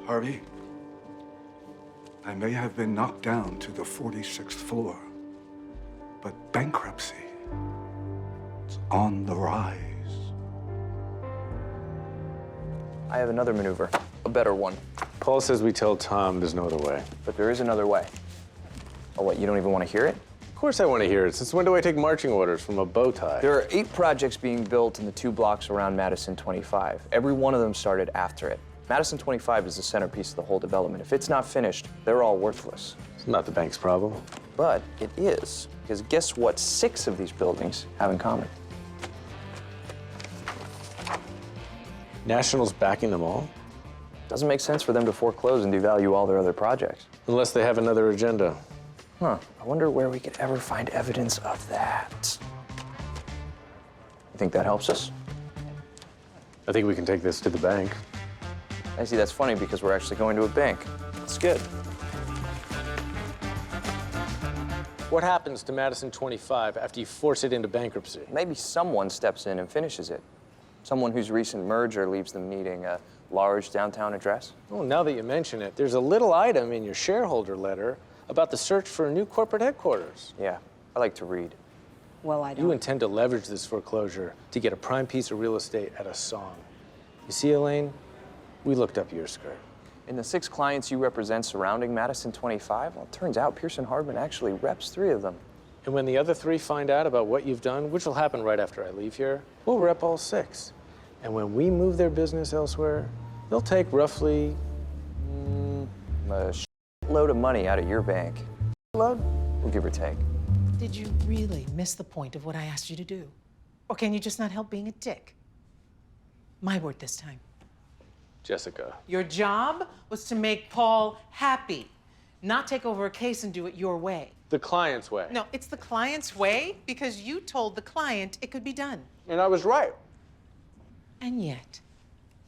Harvey, I may have been knocked down to the 46th floor, but bankruptcy is on the rise. I have another maneuver, a better one. Paul says we tell Tom there's no other way. But there is another way. Oh, what, you don't even want to hear it? Of course I want to hear it. Since when do I take marching orders from a bow tie? There are 8 projects being built in the 2 blocks around Madison 25. Every one of them started after it. Madison 25 is the centerpiece of the whole development. If it's not finished, they're all worthless. It's not the bank's problem. But it is, because guess what 6 of these buildings have in common? National's backing them all? Doesn't make sense for them to foreclose and devalue all their other projects. Unless they have another agenda. Huh, I wonder where we could ever find evidence of that. You think that helps us? I think we can take this to the bank. I see, that's funny because we're actually going to a bank. It's good. What happens to Madison 25 after you force it into bankruptcy? Maybe someone steps in and finishes it. Someone whose recent merger leaves them needing a large downtown address. Oh, now that you mention it, there's a little item in your shareholder letter about the search for a new corporate headquarters. Yeah, I like to read. Well, I don't. You intend to leverage this foreclosure to get a prime piece of real estate at a song. You see, Elaine, we looked up your skirt. In the 6 clients you represent surrounding Madison 25, well, it turns out Pearson Hardman actually reps 3 of them. And when the other 3 find out about what you've done, which will happen right after I leave here, we'll rep all 6. And when we move their business elsewhere, they'll take roughly A load of money out of your bank. Load? We'll give or take. Did you really miss the point of what I asked you to do? Or can you just not help being a dick? My word this time. Jessica. Your job was to make Paul happy, not take over a case and do it your way. The client's way. No, it's the client's way because you told the client it could be done. And I was right. And yet,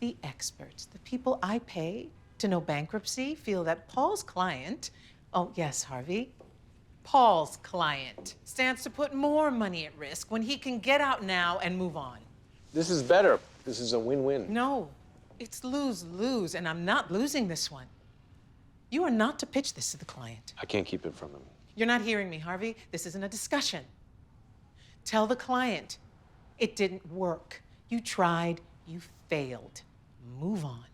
the experts, the people I pay to know bankruptcy, feel that Paul's client, oh yes, Harvey, Paul's client stands to put more money at risk when he can get out now and move on. This is better. This is a win-win. No, it's lose-lose, and I'm not losing this one. You are not to pitch this to the client. I can't keep it from him. You're not hearing me, Harvey. This isn't a discussion. Tell the client, it didn't work. You tried, you failed. Move on.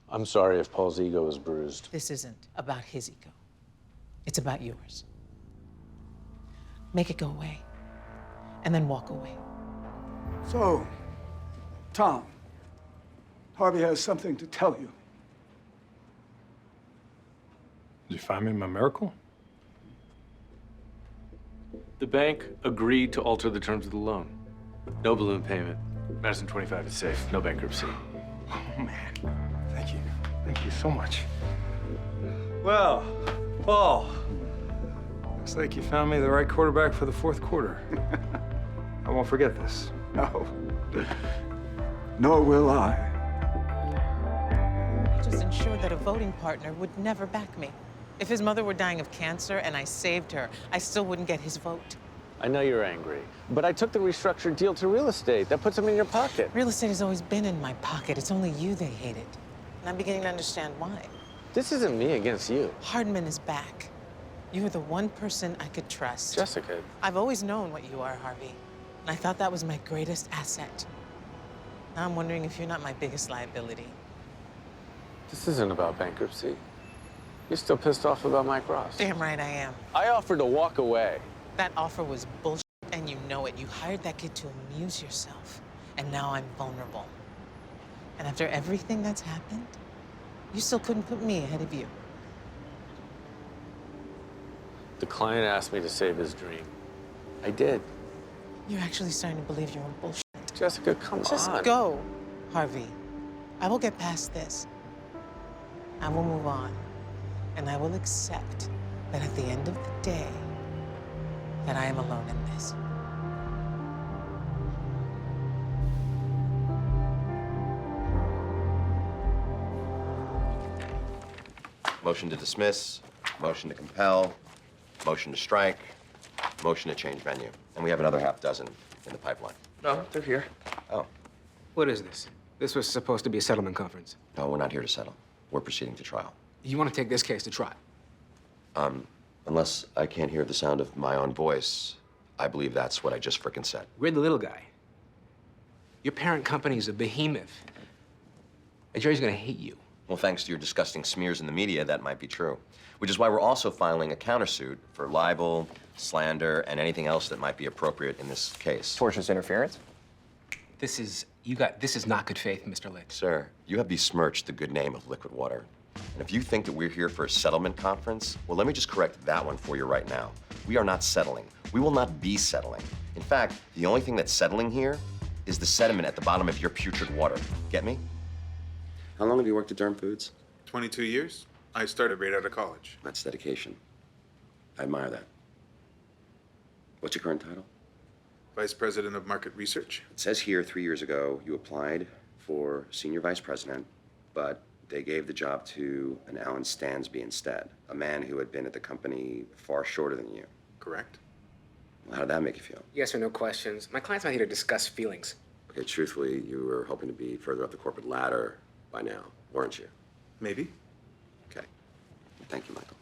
I'm sorry if Paul's ego is bruised. This isn't about his ego. It's about yours. Make it go away, and then walk away. So, Tom, Harvey has something to tell you. Did you find me my miracle? The bank agreed to alter the terms of the loan. No balloon payment. Madison 25 is safe. No bankruptcy. Oh, man. Thank you. Thank you so much. Well, Paul, looks like you found me the right quarterback for the 4th quarter. I won't forget this. No. Nor will I. I just ensured that a voting partner would never back me. If his mother were dying of cancer and I saved her, I still wouldn't get his vote. I know you're angry, but I took the restructured deal to real estate. That puts them in your pocket. Real estate has always been in my pocket. It's only you they hated. And I'm beginning to understand why. This isn't me against you. Hardman is back. You are the one person I could trust. Jessica. I've always known what you are, Harvey. And I thought that was my greatest asset. Now I'm wondering if you're not my biggest liability. This isn't about bankruptcy. You're still pissed off about Mike Ross. Damn right I am. I offered to walk away. That offer was bullshit, and you know it. You hired that kid to amuse yourself, and now I'm vulnerable. And after everything that's happened, you still couldn't put me ahead of you. The client asked me to save his dream. I did. You're actually starting to believe your own bullshit. Jessica, come on. Just go, Harvey. I will get past this. I will move on, and I will accept that at the end of the day, that I am alone in this. Motion to dismiss, motion to compel, motion to strike, motion to change venue. And we have another half dozen in the pipeline. No, they're here. Oh, What is this? This was supposed to be a settlement conference. no, we're not here to settle. we're proceeding to trial. You want to take this case to trial? Unless I can't hear the sound of my own voice, I believe that's what I just frickin' said. We're the little guy. Your parent company is a behemoth. A jury's gonna hate you. Well, thanks to your disgusting smears in the media, that might be true. Which is why we're also filing a countersuit for libel, slander, and anything else that might be appropriate in this case. Tortious interference? This is not good faith, Mr. Lick. Sir, you have besmirched the good name of Liquid Water. And if you think that we're here for a settlement conference, well, let me just correct that one for you right now. We are not settling. We will not be settling. In fact, the only thing that's settling here is the sediment at the bottom of your putrid water. Get me? How long have you worked at Durham Foods? 22 years. I started right out of college. That's dedication. I admire that. What's your current title? Vice President of Market Research. It says here 3 years ago you applied for Senior Vice President, but they gave the job to an Alan Stansby instead, a man who had been at the company far shorter than you. Correct. Well, how did that make you feel? Yes or no questions. My client's not here to discuss feelings. Okay, truthfully, you were hoping to be further up the corporate ladder by now, weren't you? Maybe. Okay. Thank you, Michael.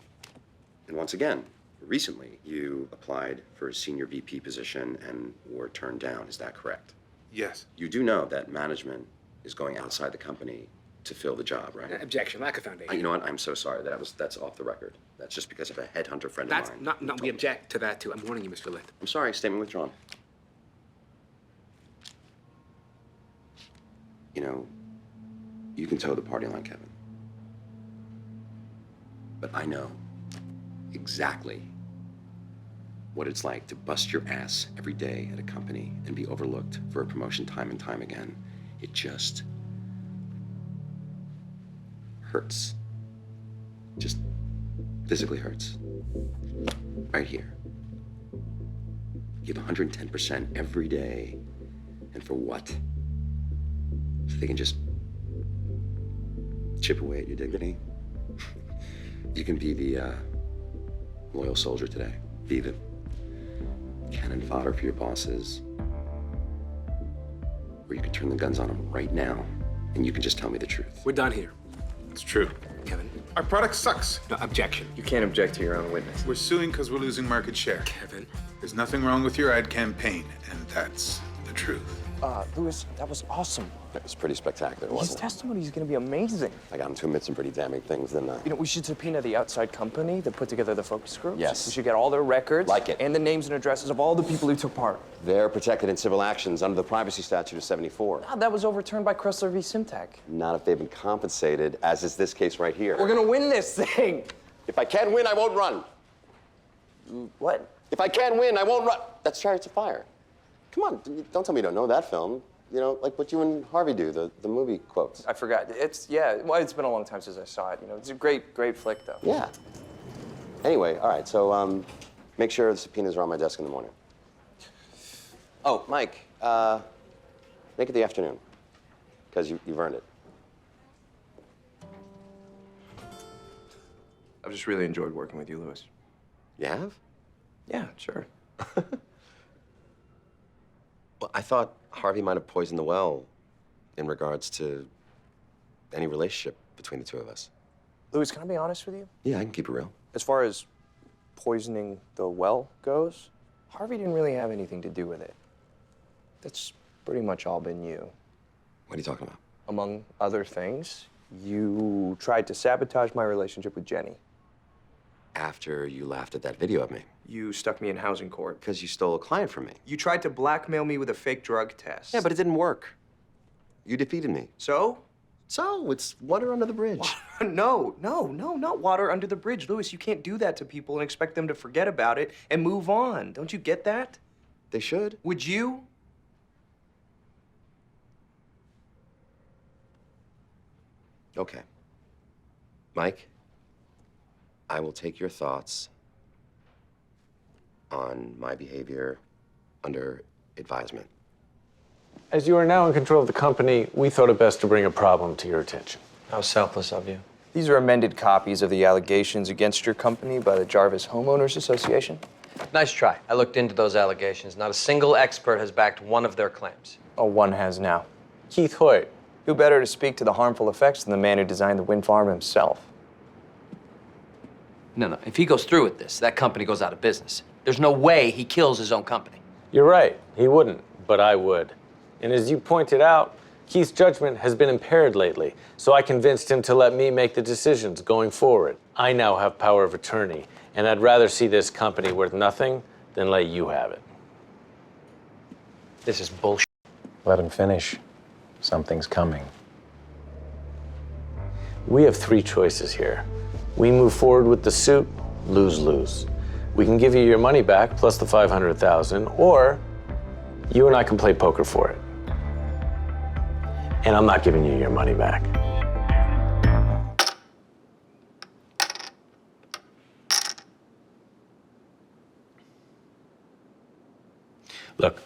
And once again, recently you applied for a senior VP position and were turned down. Is that correct? Yes. You do know that management is going outside the company to fill the job, right? Objection, lack of foundation. You know what? I'm so sorry. That's off the record. That's just because of a headhunter friend of mine. No, we object to that too. I'm warning you, Mr. Litt. I'm sorry. Statement withdrawn. You know, you can toe the party line, Kevin. But I know exactly what it's like to bust your ass every day at a company and be overlooked for a promotion time and time again. It just hurts. Just physically hurts. Right here. Give 110% every day. And for what? So they can just chip away at your dignity? You can be the loyal soldier today. Be the cannon fodder for your bosses. Or you can turn the guns on them right now, and you can just tell me the truth. We're done here. It's true. Kevin. Our product sucks. No, objection. You can't object to your own witness. We're suing because we're losing market share. Kevin. There's nothing wrong with your ad campaign, and that's the truth. Louis, that was awesome. It was pretty spectacular, His wasn't it? testimony is going to be amazing. I got him to admit some pretty damning things, didn't I? You know, we should subpoena the outside company that put together the focus groups. Yes. We should get all their records. Like it. And the names and addresses of all the people who took part. They're protected in civil actions under the privacy statute of 74. Ah, that was overturned by Chrysler v. Simtech. Not if they've been compensated, as is this case right here. We're going to win this thing. If I can't win, I won't run. What? If I can't win, I won't run. That's Chariots of Fire. Come on, don't tell me you don't know that film. You know, like what you and Harvey do, the movie quotes. I forgot. It's been a long time since I saw it. You know, it's a great flick, though. Yeah. Anyway, all right, so make sure the subpoenas are on my desk in the morning. Oh, Mike, make it the afternoon, because you've earned it. I've just really enjoyed working with you, Louis. You have? Yeah, sure. Well, I thought Harvey might have poisoned the well in regards to any relationship between the two of us. Louis, can I be honest with you? Yeah, I can keep it real. As far as poisoning the well goes, Harvey didn't really have anything to do with it. That's pretty much all been you. What are you talking about? Among other things, you tried to sabotage my relationship with Jenny. After you laughed at that video of me. You stuck me in housing court. Because you stole a client from me. You tried to blackmail me with a fake drug test. Yeah, but it didn't work. You defeated me. So? So, it's water under the bridge. No, not water under the bridge. Louis, you can't do that to people and expect them to forget about it and move on. Don't you get that? They should. Would you? Okay. Mike, I will take your thoughts on my behavior under advisement. As you are now in control of the company, we thought it best to bring a problem to your attention. How selfless of you. These are amended copies of the allegations against your company by the Jarvis Homeowners Association. Nice try. I looked into those allegations. Not a single expert has backed one of their claims. Oh, one has now. Keith Hoyt, Who better to speak to the harmful effects than the man who designed the wind farm himself? No. If he goes through with this, that company goes out of business. There's no way he kills his own company. You're right. He wouldn't, but I would. And as you pointed out, Keith's judgment has been impaired lately, so I convinced him to let me make the decisions going forward. I now have power of attorney, and I'd rather see this company worth nothing than let you have it. This is bullshit. Let him finish. Something's coming. We have three choices here. We move forward with the suit, lose-lose. We can give you your money back plus the $500,000, or you and I can play poker for it. And I'm not giving you your money back. Look,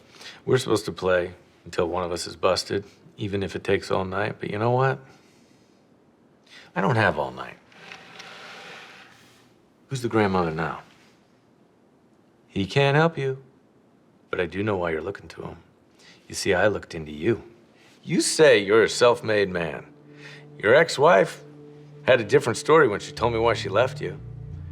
we're supposed to play until one of us is busted, even if it takes all night. But you know what? I don't have all night. Who's the grandmother now? He can't help you, but I do know why you're looking to him. You see, I looked into you. You say you're a self-made man. Your ex-wife had a different story when she told me why she left you.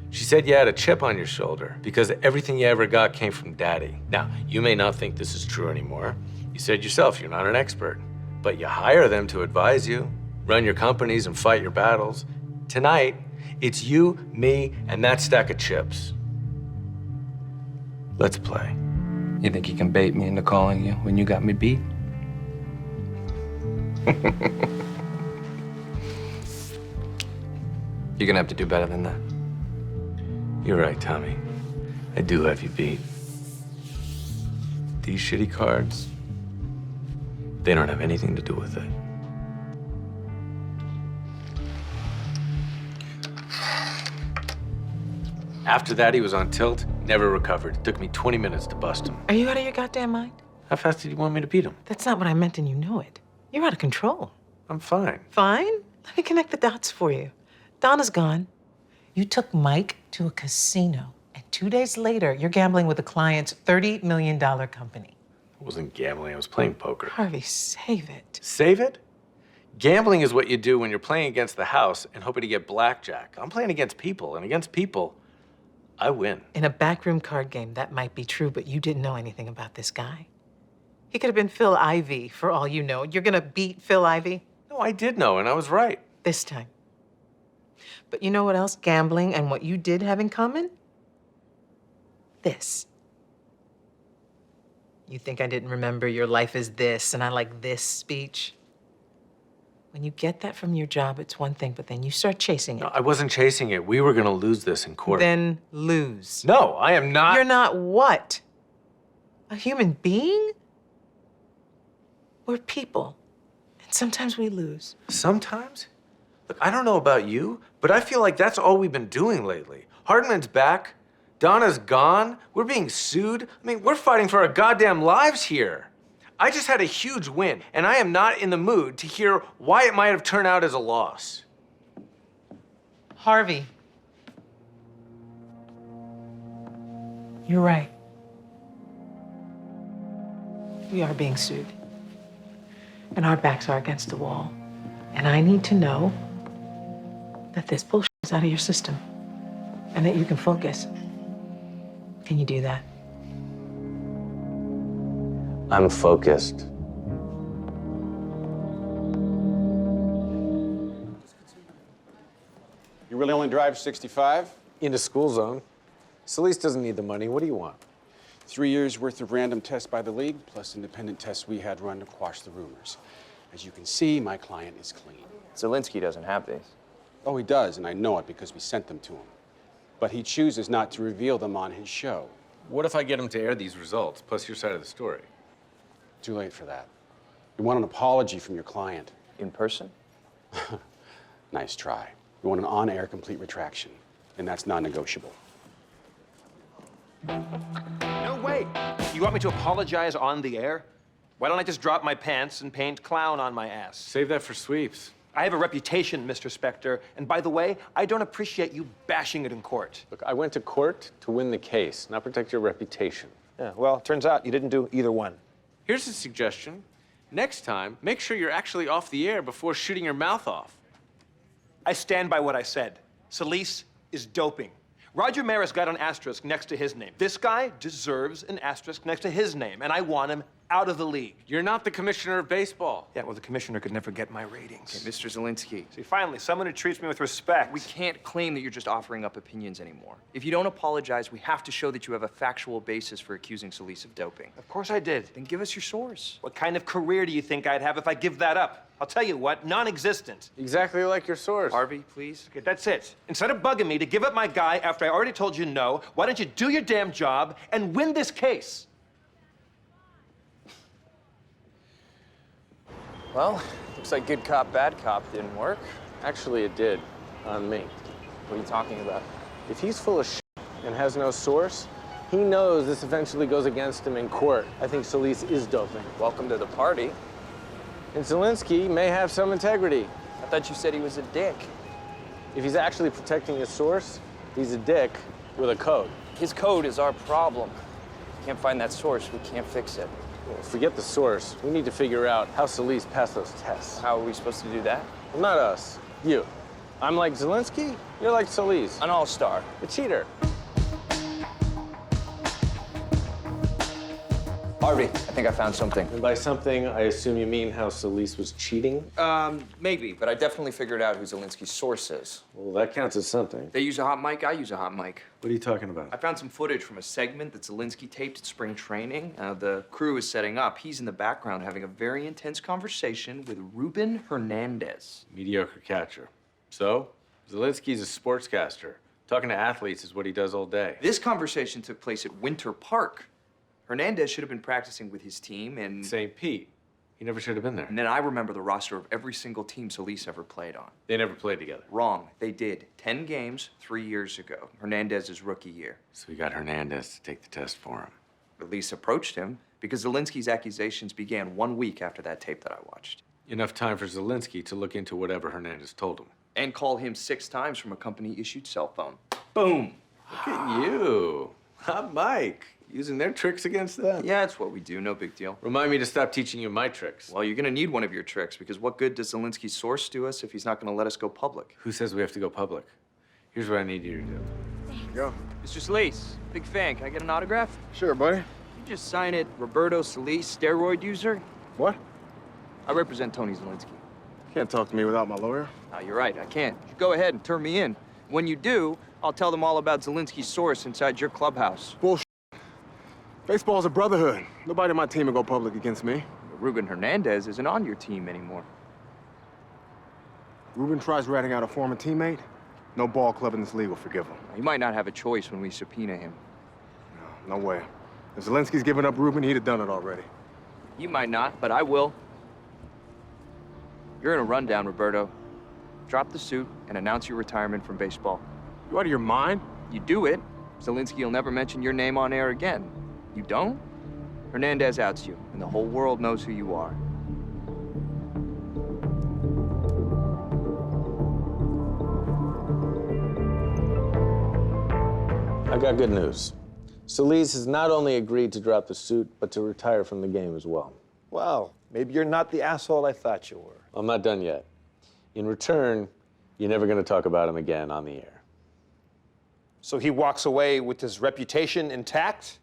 She said you had a chip on your shoulder because everything you ever got came from Daddy. Now, you may not think this is true anymore. You said yourself you're not an expert, but you hire them to advise you, run your companies, and fight your battles. Tonight, it's you, me, and that stack of chips. Let's play. You think you can bait me into calling you when you got me beat? You're gonna have to do better than that. You're right, Tommy. I do have you beat. These shitty cards, they don't have anything to do with it. After that, he was on tilt, never recovered. It took me 20 minutes to bust him. Are you out of your goddamn mind? How fast did you want me to beat him? That's not what I meant, and you know it. You're out of control. I'm fine. Fine? Let me connect the dots for you. Donna's gone. You took Mike to a casino, and 2 days later, you're gambling with a client's $30 million company. I wasn't gambling, I was playing poker. Harvey, save it. Save it? Gambling is what you do when you're playing against the house and hoping to get blackjack. I'm playing against people, and against people, I win. In a backroom card game, that might be true, but you didn't know anything about this guy. He could have been Phil Ivey, for all you know. You're gonna beat Phil Ivey? No, I did know, and I was right. This time. But you know what else gambling and what you did have in common? This. You think I didn't remember your life is this and I like this speech? When you get that from your job, it's one thing, but then you start chasing it. No, I wasn't chasing it. We were gonna lose this in court. Then lose. No, I am not. You're not what? A human being? We're people, and sometimes we lose. Sometimes? Look, I don't know about you, but I feel like that's all we've been doing lately. Hardman's back. Donna's gone. We're being sued. I mean, we're fighting for our goddamn lives here. I just had a huge win, and I am not in the mood to hear why it might have turned out as a loss. Harvey. You're right. We are being sued. And our backs are against the wall. And I need to know that this bullshit is out of your system and that you can focus. Can you do that? I'm focused. You really only drive 65? Into school zone. Celeste doesn't need the money. What do you want? 3 years worth of random tests by the league, plus independent tests we had run to quash the rumors. As you can see, my client is clean. Zelensky doesn't have these. Oh, he does, and I know it because we sent them to him. But he chooses not to reveal them on his show. What if I get him to air these results, plus your side of the story? Too late for that. You want an apology from your client. In person? Nice try. You want an on-air complete retraction, and that's non-negotiable. No way. You want me to apologize on the air? Why don't I just drop my pants and paint clown on my ass? Save that for sweeps. I have a reputation, Mr. Specter, and by the way, I don't appreciate you bashing it in court. Look, I went to court to win the case, not protect your reputation. Yeah, well, turns out you didn't do either one. Here's a suggestion. Next time, make sure you're actually off the air before shooting your mouth off. I stand by what I said. Solis is doping. Roger Maris got an asterisk next to his name. This guy deserves an asterisk next to his name, and I want him out of the league. You're not the commissioner of baseball. Yeah, well, the commissioner could never get my ratings. Okay, Mr. Zielinski. See, finally, someone who treats me with respect. We can't claim that you're just offering up opinions anymore. If you don't apologize, we have to show that you have a factual basis for accusing Solis of doping. Of course I did. Then give us your source. What kind of career do you think I'd have if I give that up? I'll tell you what, non-existent. Exactly like your source. Harvey, please. Okay, that's it. Instead of bugging me to give up my guy after I already told you no, why don't you do your damn job and win this case? Well, looks like good cop, bad cop didn't work. Actually, it did. On me. What are you talking about? If he's full of shit and has no source, he knows this eventually goes against him in court. I think Solis is doping. Welcome to the party. And Zielinski may have some integrity. I thought you said he was a dick. If he's actually protecting his source, he's a dick with a code. His code is our problem. Can't find that source, we can't fix it. Well, forget the source. We need to figure out how Solis passed those tests. How are we supposed to do that? Well, not us. You. I'm like Zielinski, you're like Solis. An all-star. A cheater. Harvey, I think I found something. And by something, I assume you mean how Solis was cheating? Maybe, but I definitely figured out who Zielinski's source is. Well, that counts as something. They use a hot mic, I use a hot mic. What are you talking about? I found some footage from a segment that Zielinski taped at spring training. The crew is setting up. He's in the background having a very intense conversation with Ruben Hernandez. Mediocre catcher. So, Zielinski's a sportscaster. Talking to athletes is what he does all day. This conversation took place at Winter Park. Hernandez should have been practicing with his team and... St. Pete. He never should have been there. And then I remember the roster of every single team Solis ever played on. They never played together. Wrong. They did. 10 games, 3 years ago. Hernandez's rookie year. So he got Hernandez to take the test for him. At least approached him, because Zielinski's accusations began 1 week after that tape that I watched. Enough time for Zielinski to look into whatever Hernandez told him. And call him 6 times from a company-issued cell phone. Boom! Look at you. Hot Mike. Using their tricks against them. Yeah, it's what we do. No big deal. Remind me to stop teaching you my tricks. Well, you're gonna need one of your tricks, because what good does Zielinski's source do us if he's not gonna let us go public? Who says we have to go public? Here's what I need you to do. Go. Mr. Solis, big fan. Can I get an autograph? Sure, buddy. You just sign it, Roberto Solis, steroid user. What? I represent Tony Zielinski. Can't talk to me without my lawyer. Oh, you're right, I can't. Go ahead and turn me in. When you do, I'll tell them all about Zielinski's source inside your clubhouse. Bullshit. Baseball's a brotherhood. Nobody on my team will go public against me. Ruben Hernandez isn't on your team anymore. Ruben tries ratting out a former teammate. No ball club in this league will forgive him. He might not have a choice when we subpoena him. No way. If Zielinski's given up Ruben, he'd have done it already. You might not, but I will. You're in a rundown, Roberto. Drop the suit and announce your retirement from baseball. You out of your mind? You do it, Zielinski will never mention your name on air again. You don't? Hernandez outs you, and the whole world knows who you are. I got good news. Solis has not only agreed to drop the suit, but to retire from the game as well. Well, maybe you're not the asshole I thought you were. I'm not done yet. In return, you're never going to talk about him again on the air. So he walks away with his reputation intact?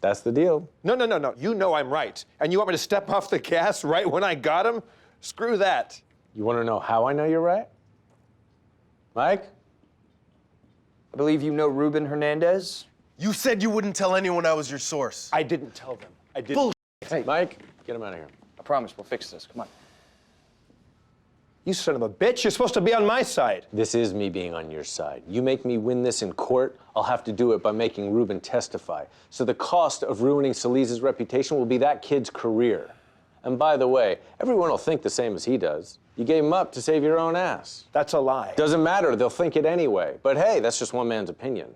That's the deal. No. You know I'm right. And you want me to step off the gas right when I got him? Screw that. You want to know how I know you're right? Mike? I believe you know Ruben Hernandez? You said you wouldn't tell anyone I was your source. I didn't tell them. I didn't. Bullshit. Hey, Mike, get him out of here. I promise we'll fix this. Come on. You son of a bitch, you're supposed to be on my side. This is me being on your side. You make me win this in court, I'll have to do it by making Ruben testify. So the cost of ruining Solis' reputation will be that kid's career. And by the way, everyone will think the same as he does. You gave him up to save your own ass. That's a lie. Doesn't matter, they'll think it anyway. But hey, that's just one man's opinion.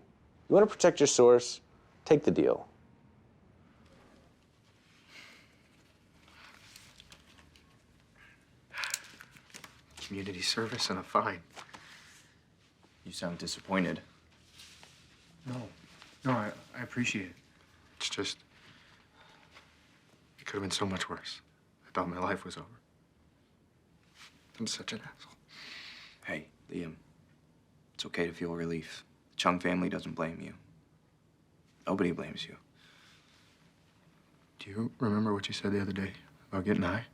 You want to protect your source? Take the deal. Community service and a fine. You sound disappointed. No, I appreciate it. It's just, it could have been so much worse. thought my life was over. I'm such an asshole. Hey, Liam. It's okay to feel relief. The Chung family doesn't blame you. Nobody blames you. Do you remember what you said the other day about getting high?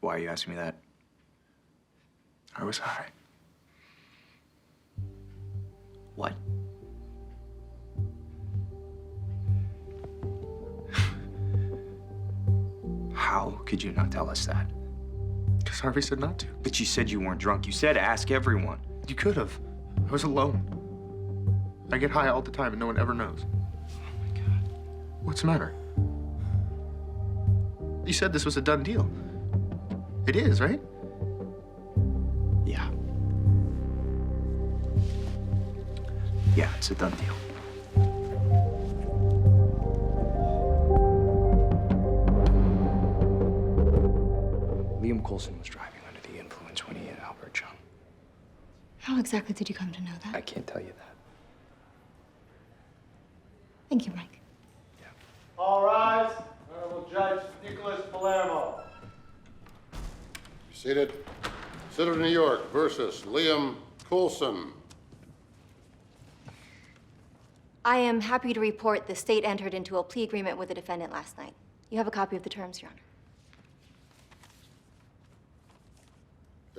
Why are you asking me that? I was high. What? How could you not tell us that? Because Harvey said not to. But you said you weren't drunk. You said ask everyone. You could have. I was alone. I get high all the time and no one ever knows. Oh my God. What's the matter? You said this was a done deal. It is, right? Yeah. Yeah, it's a done deal. Liam Coulson was driving under the influence when he hit Albert Chung. How exactly did you come to know that? I can't tell you that. Thank you, Mike. All rise. Honorable Judge Nicholas Palermo. Seated. City of New York versus Liam Coulson. I am happy to report the state entered into a plea agreement with the defendant last night. You have a copy of the terms, Your Honor.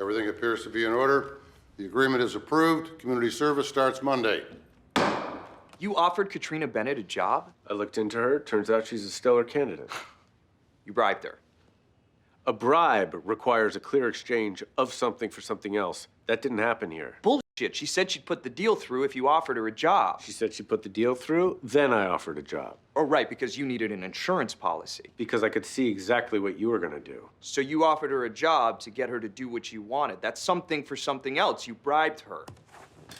Everything appears to be in order. The agreement is approved. Community service starts Monday. You offered Katrina Bennett a job? I looked into her. Turns out she's a stellar candidate. You bribed her. A bribe requires a clear exchange of something for something else. That didn't happen here. Bullshit. She said she'd put the deal through if you offered her a job. She said she put the deal through, then I offered a job. Oh, right, because you needed an insurance policy. Because I could see exactly what you were gonna do. So you offered her a job to get her to do what you wanted. That's something for something else. You bribed her.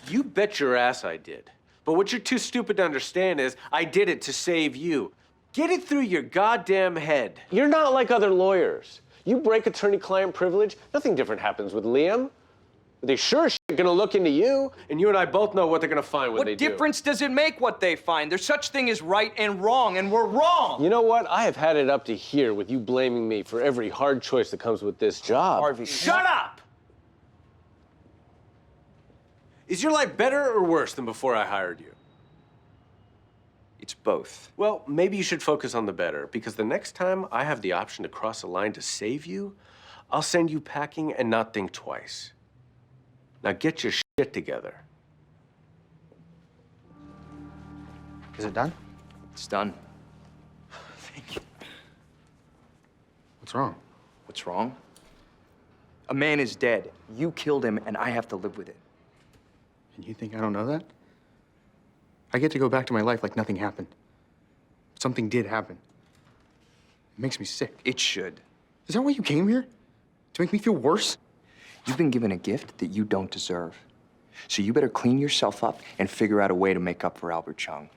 You bet your ass I did. But what you're too stupid to understand is I did it to save you. Get it through your goddamn head. You're not like other lawyers. You break attorney-client privilege, nothing different happens with Liam. They sure as shit gonna look into you, and you and I both know what they're gonna find when they do. What difference does it make what they find? There's such thing as right and wrong, and we're wrong. You know what? I have had it up to here with you blaming me for every hard choice that comes with this job. Harvey, shut up! Is your life better or worse than before I hired you? It's both. Well, maybe you should focus on the better, because the next time I have the option to cross a line to save you, I'll send you packing and not think twice. Now get your shit together. Is it done? It's done. Thank you. What's wrong? What's wrong? A man is dead. You killed him, and I have to live with it. And you think I don't know that? I get to go back to my life like nothing happened. Something did happen. It makes me sick. It should. Is that why you came here? To make me feel worse? You've been given a gift that you don't deserve. So you better clean yourself up and figure out a way to make up for Albert Chung.